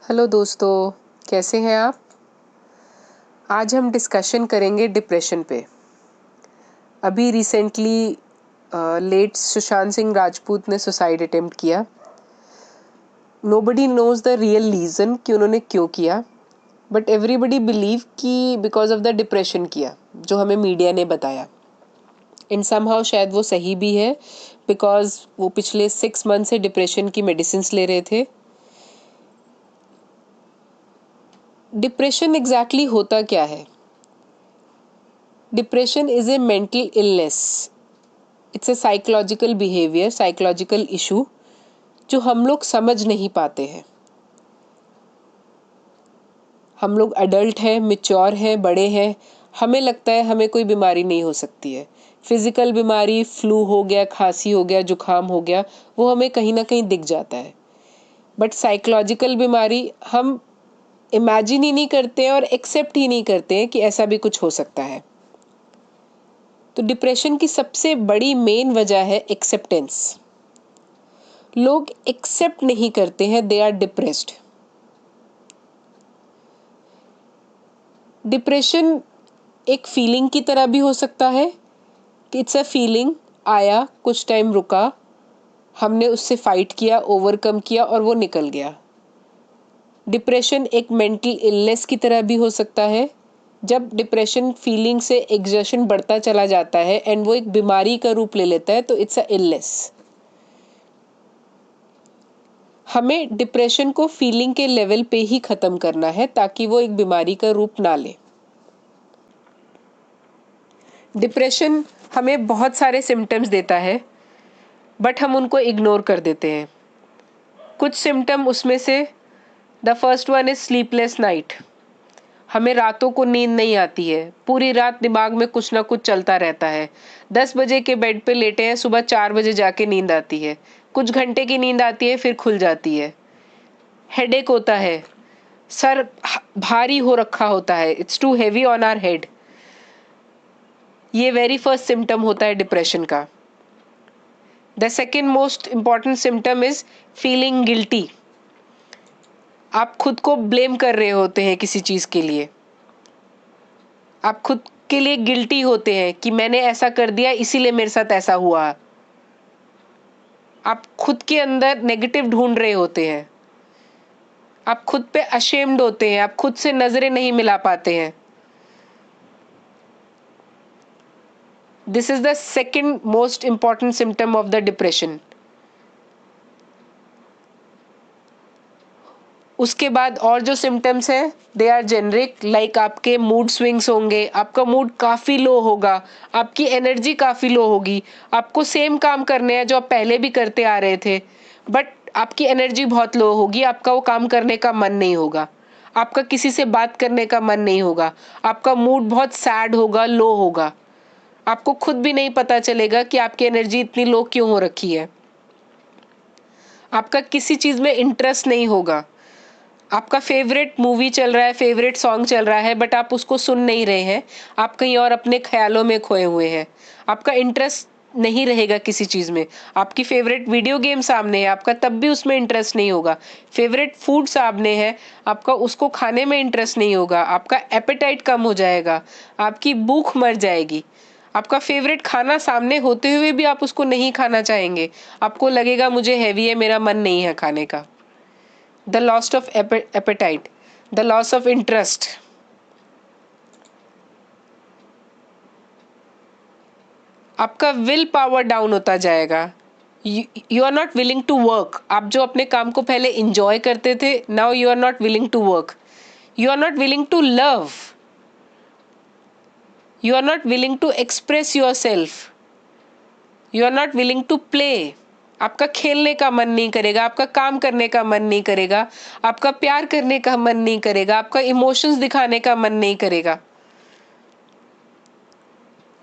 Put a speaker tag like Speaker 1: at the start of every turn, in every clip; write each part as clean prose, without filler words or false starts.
Speaker 1: Hello दोस्तों, कैसे हैं आप? आज हम डिस्कशन करेंगे डिप्रेशन पे। अभी रिसेंटली लेट सुशांत सिंह राजपूत ने सुसाइड अटेम्प्ट किया। Nobody knows the real reason कि उन्होंने क्यों किया, बट एवरीबडी बिलीव कि बिकॉज ऑफ द डिप्रेशन किया, जो हमें मीडिया ने बताया। इन समहाउ शायद वो सही भी है, बिकॉज वो पिछले 6 मंथ से डिप्रेशन की मेडिसिन ले रहे थे। डिप्रेशन एग्जैक्टली होता क्या है? Depression is a mental illness. It's a psychological behaviour, psychological issue जो हम लोग समझ नहीं पाते हैं। हम लोग अडल्ट हैं, मैच्योर हैं, बड़े हैं, हमें लगता है हमें कोई बीमारी नहीं हो सकती है। फिजिकल बीमारी, फ्लू हो गया, खांसी हो गया, जुकाम हो गया, वो हमें कहीं ना कहीं दिख जाता है। बट साइकोलॉजिकल बीमारी हम इमेजिन ही नहीं करते हैं और एक्सेप्ट ही नहीं करते हैं कि ऐसा भी कुछ हो सकता है। तो डिप्रेशन की सबसे बड़ी मेन वजह है एक्सेप्टेंस। लोग एक्सेप्ट नहीं करते हैं, दे आर डिप्रेस्ड। डिप्रेशन एक फीलिंग की तरह भी हो सकता है कि इट्स अ फीलिंग, आया, कुछ टाइम रुका, हमने उससे फाइट किया, ओवरकम किया और वो निकल गया। डिप्रेशन एक मेंटल इलनेस की तरह भी हो सकता है, जब डिप्रेशन फीलिंग से एग्जर्शन बढ़ता चला जाता है एंड वो एक बीमारी का रूप ले लेता है, तो इट्स अ इलनेस। हमें डिप्रेशन को फीलिंग के लेवल पे ही खत्म करना है ताकि वो एक बीमारी का रूप ना ले। डिप्रेशन हमें बहुत सारे सिम्टम्स देता है, बट हम उनको इग्नोर कर देते हैं। कुछ सिम्टम उसमें से, the first one is sleepless night. हमें रातों को नींद नहीं आती है, पूरी रात दिमाग में कुछ ना कुछ चलता रहता है। 10 बजे के बेड पे लेटे हैं, सुबह 4 बजे जाके नींद आती है। कुछ घंटे की नींद आती है, फिर खुल जाती है। हेडेक होता है, सर भारी हो रखा होता है, it's too heavy on our head. ये वेरी फर्स्ट सिम्टम होता है डिप्रेशन का। The second most important symptom is feeling guilty. आप खुद को ब्लेम कर रहे होते हैं किसी चीज के लिए। आप खुद के लिए गिल्टी होते हैं कि मैंने ऐसा कर दिया, इसीलिए मेरे साथ ऐसा हुआ। आप खुद के अंदर नेगेटिव ढूंढ रहे होते हैं। आप खुद पे अशेम्ड होते हैं, आप खुद से नजरें नहीं मिला पाते हैं। This is the second most important symptom of the depression. उसके बाद और जो सिम्टम्स हैं, दे आर जेनरिक, लाइक आपके मूड स्विंग्स होंगे, आपका मूड काफ़ी लो होगा, आपकी एनर्जी काफ़ी लो होगी। आपको सेम काम करने हैं जो आप पहले भी करते आ रहे थे, बट आपकी एनर्जी बहुत लो होगी, आपका वो काम करने का मन नहीं होगा, आपका किसी से बात करने का मन नहीं होगा, आपका मूड बहुत सैड होगा, लो होगा। आपको खुद भी नहीं पता चलेगा कि आपकी एनर्जी इतनी लो क्यों हो रखी है। आपका किसी चीज़ में इंटरेस्ट नहीं होगा। आपका फेवरेट मूवी चल रहा है, फेवरेट सॉन्ग चल रहा है, बट आप उसको सुन नहीं रहे हैं, आप कहीं और अपने ख्यालों में खोए हुए हैं। आपका इंटरेस्ट नहीं रहेगा किसी चीज़ में। आपकी फेवरेट वीडियो गेम सामने है, आपका तब भी उसमें इंटरेस्ट नहीं होगा। फेवरेट फूड सामने है, आपका उसको खाने में इंटरेस्ट नहीं होगा। आपका एपेटाइट कम हो जाएगा, आपकी भूख मर जाएगी। आपका फेवरेट खाना सामने होते हुए भी आप उसको नहीं खाना चाहेंगे। आपको लगेगा मुझे हैवी है, मेरा मन नहीं है खाने का। The loss of appetite, the loss of interest. आपका विल पावर डाउन होता जाएगा। You are not willing to work. आप जो अपने काम को पहले इंजॉय करते थे, now you are not willing to work. You are not willing to love. You are not willing to express yourself. You are not willing to play. आपका खेलने का मन नहीं करेगा, आपका काम करने का मन नहीं करेगा, आपका प्यार करने का मन नहीं करेगा, आपका इमोशंस दिखाने का मन नहीं करेगा।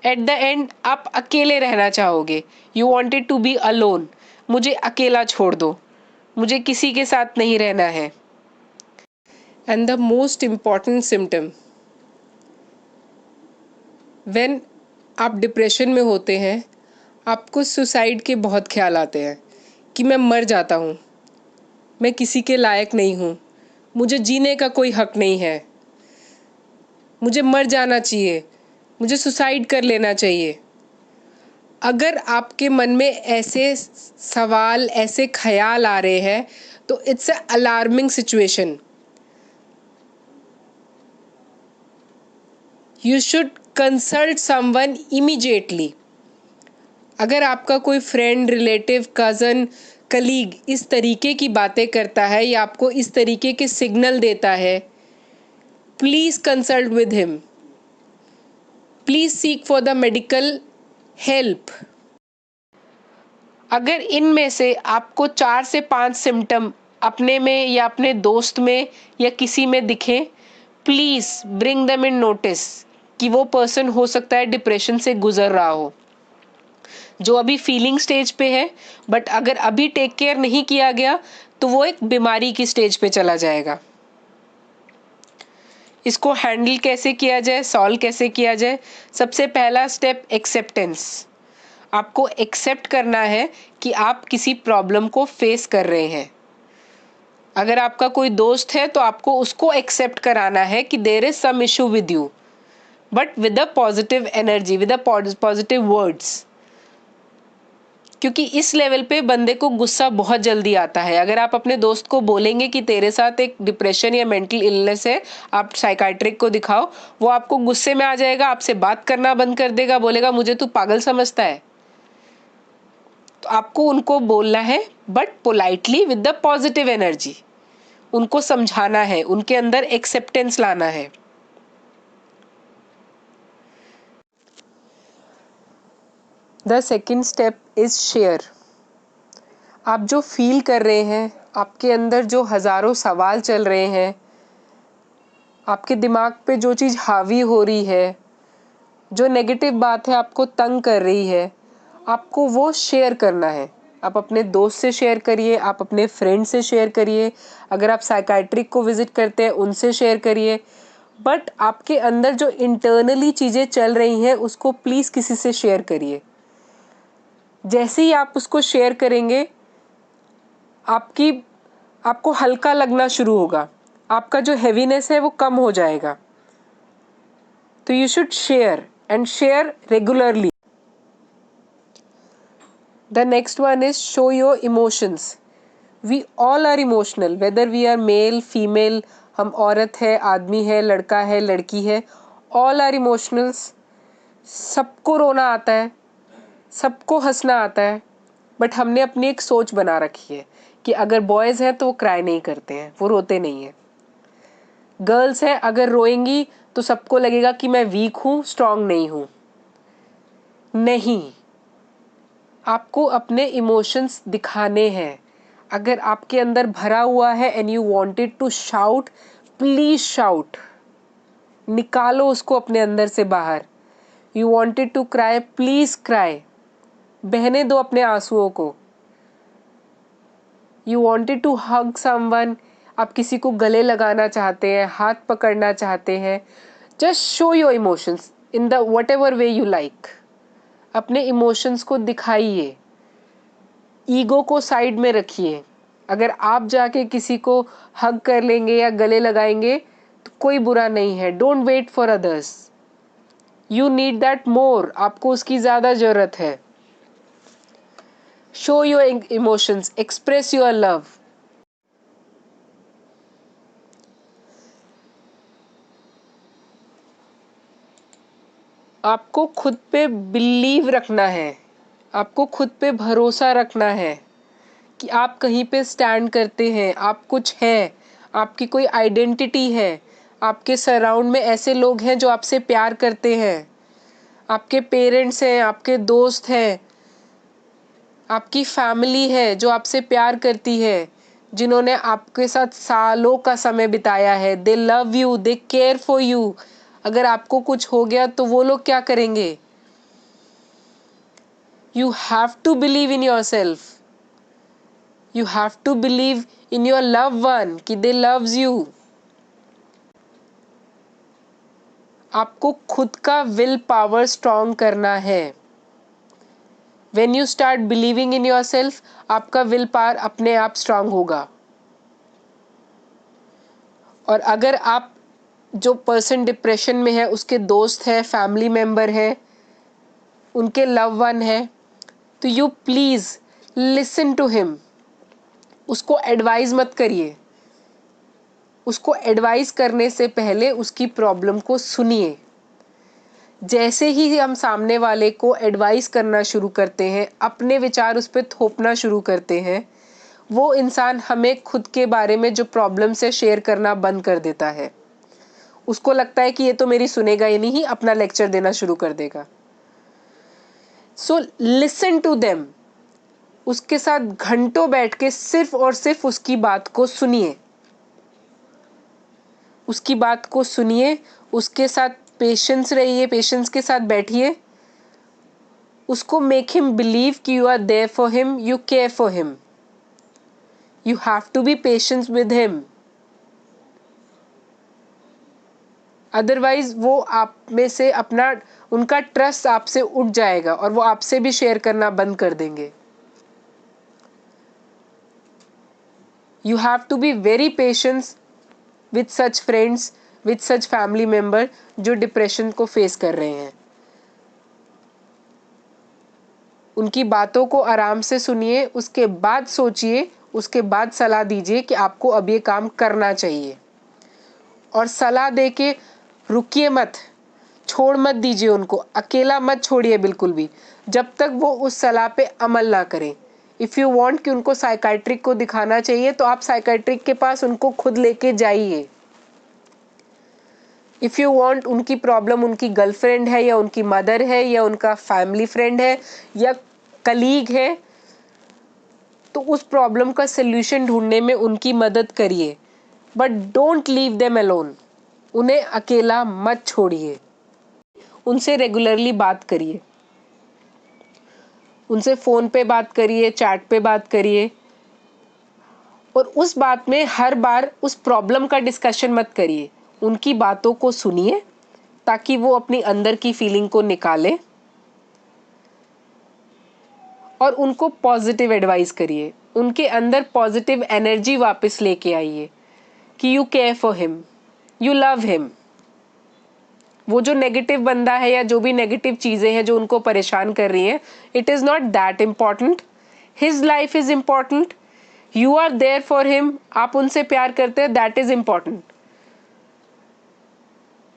Speaker 1: एट द एंड आप अकेले रहना चाहोगे। You wanted to be alone. मुझे अकेला छोड़ दो, मुझे किसी के साथ नहीं रहना है। And the most important symptom, when आप डिप्रेशन में होते हैं, आपको सुसाइड के बहुत ख्याल आते हैं कि मैं मर जाता हूँ, मैं किसी के लायक नहीं हूँ, मुझे जीने का कोई हक नहीं है, मुझे मर जाना चाहिए, मुझे सुसाइड कर लेना चाहिए। अगर आपके मन में ऐसे सवाल, ऐसे ख्याल आ रहे हैं तो it's a alarming situation. You should consult someone immediately. अगर आपका कोई फ्रेंड, रिलेटिव, कज़न, कलीग इस तरीके की बातें करता है या आपको इस तरीके के सिग्नल देता है, please consult with him, please seek for the medical help. अगर इनमें से आपको 4 से 5 सिम्टम अपने में या अपने दोस्त में या किसी में दिखें, please bring them in notice कि वो पर्सन हो सकता है डिप्रेशन से गुजर रहा हो, जो अभी फीलिंग स्टेज पे है। बट अगर अभी टेक केयर नहीं किया गया तो वो एक बीमारी की स्टेज पे चला जाएगा। इसको हैंडल कैसे किया जाए, सॉल्व कैसे किया जाए? सबसे पहला स्टेप एक्सेप्टेंस। आपको एक्सेप्ट करना है कि आप किसी प्रॉब्लम को फेस कर रहे हैं। अगर आपका कोई दोस्त है तो आपको उसको एक्सेप्ट कराना है कि there is some issue with you, but with a positive energy, with a positive words. क्योंकि इस लेवल पे बंदे को गुस्सा बहुत जल्दी आता है। अगर आप अपने दोस्त को बोलेंगे कि तेरे साथ एक डिप्रेशन या मेंटल इलनेस है, आप साइकाइट्रिक को दिखाओ, वो आपको गुस्से में आ जाएगा, आपसे बात करना बंद कर देगा, बोलेगा मुझे तू पागल समझता है। तो आपको उनको बोलना है, but politely with the positive energy. उनको समझाना है, उनके अंदर एक्सेप्टेंस लाना है। The second step is share. आप जो फील कर रहे हैं, आपके अंदर जो हजारों सवाल चल रहे हैं, आपके दिमाग पे जो चीज़ हावी हो रही है, जो नेगेटिव बात है आपको तंग कर रही है, आपको वो शेयर करना है। आप अपने दोस्त से शेयर करिए, आप अपने फ्रेंड से शेयर करिए, अगर आप साइकाइट्रिक को विजिट करते हैं उनसे शेयर करिए। बट आपके अंदर जो इंटरनली चीज़ें चल रही हैं उसको प्लीज़ किसी से शेयर करिए। जैसे ही आप उसको शेयर करेंगे, आपको हल्का लगना शुरू होगा, आपका जो हेवीनेस है वो कम हो जाएगा। तो you should share and share regularly. The next one is show your emotions. We all are emotional, whether we are male female, हम औरत है, आदमी है, लड़का है, लड़की है, ऑल आर इमोशनल्स। सबको रोना आता है, सबको हंसना आता है, बट हमने अपनी एक सोच बना रखी है कि अगर बॉयज़ हैं तो वो क्राई नहीं करते हैं, वो रोते नहीं हैं। गर्ल्स हैं, अगर रोएंगी तो सबको लगेगा कि मैं वीक हूँ, स्ट्रांग नहीं हूँ। नहीं, आपको अपने इमोशंस दिखाने हैं। अगर आपके अंदर भरा हुआ है and you wanted to shout, please shout. निकालो उसको अपने अंदर से बाहर। You wanted to cry, please cry. बहने दो अपने आंसुओं को। You wanted to hug someone, आप किसी को गले लगाना चाहते हैं, हाथ पकड़ना चाहते हैं, just show your emotions in the what ever way you like. अपने इमोशंस को दिखाइए, ईगो को साइड में रखिए। अगर आप जाके किसी को हग कर लेंगे या गले लगाएंगे तो कोई बुरा नहीं है। Don't wait for others, you need that more, आपको उसकी ज़्यादा ज़रूरत है। Show your emotions, express your love. आपको खुद पे बिलीव रखना है, आपको खुद पे भरोसा रखना है कि आप कहीं पे स्टैंड करते हैं, आप कुछ हैं, आपकी कोई आइडेंटिटी है। आपके सराउंड में ऐसे लोग हैं जो आपसे प्यार करते हैं, आपके पेरेंट्स हैं, आपके दोस्त हैं, आपकी फैमिली है जो आपसे प्यार करती है, जिन्होंने आपके साथ सालों का समय बिताया है। दे love you, they care for you. अगर आपको कुछ हो गया तो वो लोग क्या करेंगे? You have to believe in yourself, you have to believe in your love one कि दे लव्स यू। आपको खुद का विल पावर स्ट्रॉन्ग करना है। When you start believing in yourself, आपका विल पावर अपने आप स्ट्रांग होगा। और अगर आप जो पर्सन डिप्रेशन में है उसके दोस्त है, फैमिली मेंबर है, उनके लव वन है, तो you please listen to him. उसको एडवाइस मत करिए। उसको एडवाइस करने से पहले उसकी प्रॉब्लम को सुनिए। जैसे ही हम सामने वाले को एडवाइस करना शुरू करते हैं, अपने विचार उस पर थोपना शुरू करते हैं, वो इंसान हमें खुद के बारे में जो प्रॉब्लम से शेयर करना बंद कर देता है। उसको लगता है कि ये तो मेरी सुनेगा ही नहीं, अपना लेक्चर देना शुरू कर देगा। So listen to them. उसके साथ घंटों बैठ के सिर्फ और सिर्फ उसकी बात को सुनिए। उसकी बात को सुनिए, उसके साथ पेशेंस रहिए, पेशेंस के साथ बैठिए। उसको मेक हिम बिलीव कि you are there for him, you care for him. You have to be patience with him. Otherwise वो आप में से अपना उनका ट्रस्ट आपसे उठ जाएगा और वो आपसे भी शेयर करना बंद कर देंगे। You have to be very patience with such friends, with such family member जो डिप्रेशन को फेस कर रहे हैं। उनकी बातों को आराम से सुनिए, उसके बाद सोचिए, उसके बाद सलाह दीजिए कि आपको अब ये काम करना चाहिए। और सलाह दे के रुकिए मत, छोड़ मत दीजिए उनको, अकेला मत छोड़िए बिल्कुल भी, जब तक वो उस सलाह पे अमल ना करें। इफ़ यू वांट कि उनको साइकाइट्रिक को दिखाना चाहिए तो आप साइकाइट्रिक के पास उनको खुद लेके जाइए। इफ़ यू वांट उनकी प्रॉब्लम उनकी गर्लफ्रेंड है या उनकी मदर है या उनका फैमिली फ्रेंड है या कलीग है, तो उस प्रॉब्लम का सल्यूशन ढूंढने में उनकी मदद करिए, but don't leave them alone. उन्हें अकेला मत छोड़िए। उनसे रेगुलरली बात करिए, उनसे फ़ोन पे बात करिए, चैट पे बात करिए। और उस बात में हर बार उस प्रॉब्लम का डिस्कशन मत करिए। उनकी बातों को सुनिए ताकि वो अपनी अंदर की फीलिंग को निकाले और उनको पॉजिटिव एडवाइस करिए। उनके अंदर पॉजिटिव एनर्जी वापस लेके आइए कि you care for him, you love him. वो जो नेगेटिव बंदा है या जो भी नेगेटिव चीज़ें हैं जो उनको परेशान कर रही हैं, it is not that important. His life is important, you are there for him, आप उनसे प्यार करते हैं, दैट इज़ इम्पॉर्टेंट।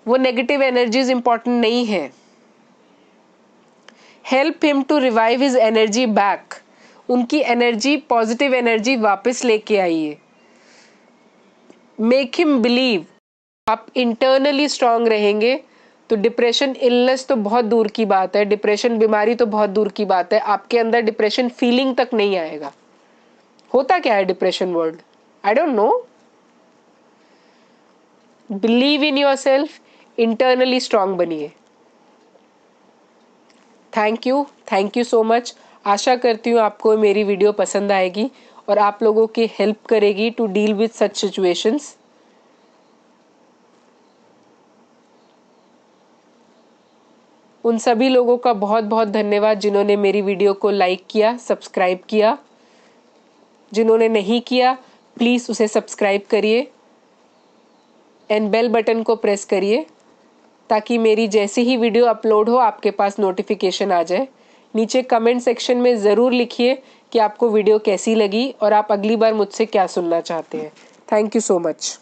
Speaker 1: वो नेगेटिव एनर्जीज इम्पॉर्टेंट नहीं है। Help him to revive his energy back. उनकी एनर्जी, पॉजिटिव एनर्जी वापस लेके आइए। Make him believe. आप इंटरनली स्ट्रांग रहेंगे तो डिप्रेशन इलनेस तो बहुत दूर की बात है, डिप्रेशन बीमारी तो बहुत दूर की बात है, आपके अंदर डिप्रेशन फीलिंग तक नहीं आएगा। होता क्या है depression word? I don't know. Believe in yourself, internally strong बनिए। Thank you so much. आशा करती हूँ आपको मेरी वीडियो पसंद आएगी और आप लोगों की हेल्प करेगी to deal with such situations. उन सभी लोगों का बहुत बहुत धन्यवाद जिन्होंने मेरी वीडियो को लाइक किया, सब्सक्राइब किया। जिन्होंने नहीं किया प्लीज़ उसे सब्सक्राइब करिए एंड बेल बटन को प्रेस करिए ताकि मेरी जैसी ही वीडियो अपलोड हो आपके पास नोटिफिकेशन आ जाए। नीचे कमेंट सेक्शन में ज़रूर लिखिए कि आपको वीडियो कैसी लगी और आप अगली बार मुझसे क्या सुनना चाहते हैं। Thank you so much.